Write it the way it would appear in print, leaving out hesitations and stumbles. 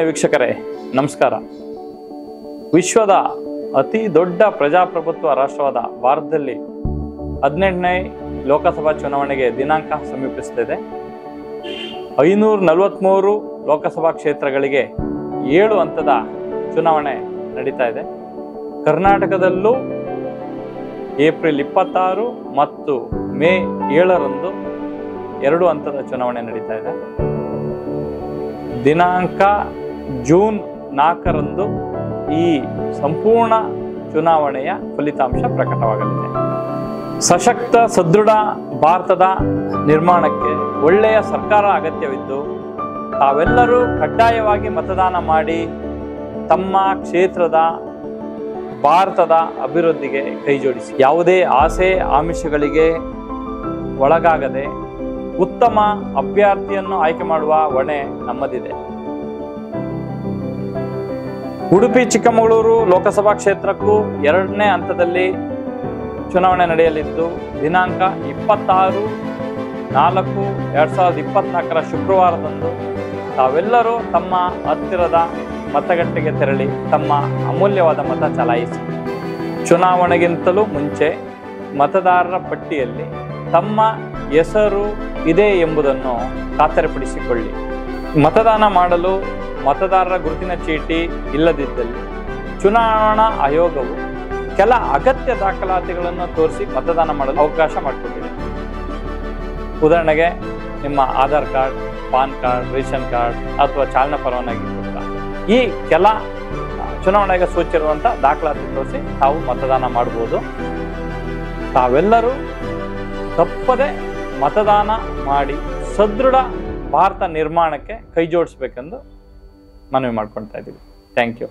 ವೀಕ್ಷಕರೇ ನಮಸ್ಕಾರ. ವಿಶ್ವದ ಅತಿ ದೊಡ್ಡ ಪ್ರಜಾಪ್ರಭುತ್ವ ರಾಷ್ಟ್ರವಾದ ಭಾರತದಲ್ಲಿ 18ನೇ ಲೋಕಸಭಾ ಚುನಾವಣೆಗೆ ದಿನಾಂಕ ಸಮೀಪಿಸುತ್ತಿದೆ. 543 ಲೋಕಸಭಾ ಕ್ಷೇತ್ರಗಳಿಗೆ 7 ಹಂತದ ಚುನಾವಣೆ ನಡೀತಾ ಇದೆ. ಕರ್ನಾಟಕದಲ್ಲೂ ಏಪ್ರಿಲ್ 26 ಮತ್ತು ಮೇ 7ರಂದು 2 ಹಂತದ ಚುನಾವಣೆ ನಡೀತಾ ಇದೆ. ದಿನಾಂಕ ಜೂನ್ 4ರಂದು ಈ ಸಂಪೂರ್ಣ ಚುನಾವಣೆಯ ಫಲಿತಾಂಶ ಪ್ರಕಟವಾಗಲಿದೆ. ಸಶಕ್ತ ಸದೃಢ ಭಾರತದ ನಿರ್ಮಾಣಕ್ಕೆ ಒಳ್ಳೆಯ ಸರ್ಕಾರ ಅಗತ್ಯವಿದ್ದು ತಾವೆಲ್ಲರೂ ಕಡ್ಡಾಯವಾಗಿ ಮತದಾನ ಮಾಡಿ ತಮ್ಮ ಕ್ಷೇತ್ರದ ಭಾರತದ ಅಭಿವೃದ್ಧಿಗೆ ಕೈಜೋಡಿಸಿ ಯಾವುದೇ ಆಸೆ ಆಮಿಷಗಳಿಗೆ ಒಳಗಾಗದೆ ಉತ್ತಮ ಅಭ್ಯರ್ಥಿಯನ್ನು ಆಯ್ಕೆ ಮಾಡುವ ಹೊಣೆ ನಮ್ಮದಿದೆ. ಉಡುಪಿ ಚಿಕ್ಕಮಗಳೂರು ಲೋಕಸಭಾ ಕ್ಷೇತ್ರಕ್ಕೂ 2ನೇ ಹಂತದಲ್ಲಿ ಚುನಾವಣೆ ನಡೆಯಲಿದ್ದು ದಿನಾಂಕ 26/4/2024 ಶುಕ್ರವಾರದಂದು ತಾವೆಲ್ಲರೂ ತಮ್ಮ ಹತ್ತಿರದ ಮತಗಟ್ಟೆಗೆ ತೆರಳಿ ತಮ್ಮ ಅಮೂಲ್ಯವಾದ ಮತ ಚಲಾಯಿಸಿ. ಚುನಾವಣೆಗಿಂತಲೂ ಮುಂಚೆ ಮತದಾರರ ಪಟ್ಟಿಯಲ್ಲಿ ತಮ್ಮ ಹೆಸರು ಇದೆ ಎಂಬುದನ್ನು ಖಾತರಿಪಡಿಸಿಕೊಳ್ಳಿ. ಮತದಾನ ಮಾಡಲು ಮತದಾರರ ಗುರುತಿನ ಚೀಟಿ ಇಲ್ಲದಿದ್ದಲ್ಲಿ ಚುನಾವಣಾ ಆಯೋಗವು ಕೆಲ ಅಗತ್ಯ ದಾಖಲಾತಿಗಳನ್ನು ತೋರಿಸಿ ಮತದಾನ ಮಾಡಲು ಅವಕಾಶ ಮಾಡಿಕೊಟ್ಟಿದೆ. ಉದಾಹರಣೆಗೆ ನಿಮ್ಮ Aadhaar card, PAN card, ration card ಅಥವಾ ಚಾಲನಾ ಪರವಾನಗಿ ಪತ್ರ, ಈ ಕೆಲ ಚುನಾವಣೆಗೆ ಸೂಚಿರುವಂಥ ದಾಖಲಾತಿ ತೋರಿಸಿ ತಾವು ಮತದಾನ ಮಾಡಬಹುದು. ತಾವೆಲ್ಲರೂ ತಪ್ಪದೆ ಮತದಾನ ಮಾಡಿ ಸದೃಢ ಭಾರತ ನಿರ್ಮಾಣಕ್ಕೆ ಕೈ ಜೋಡಿಸ್ಬೇಕೆಂದು ಮನವಿ ಮಾಡ್ಕೊಳ್ತಾ ಇದ್ದೀವಿ. Thank you.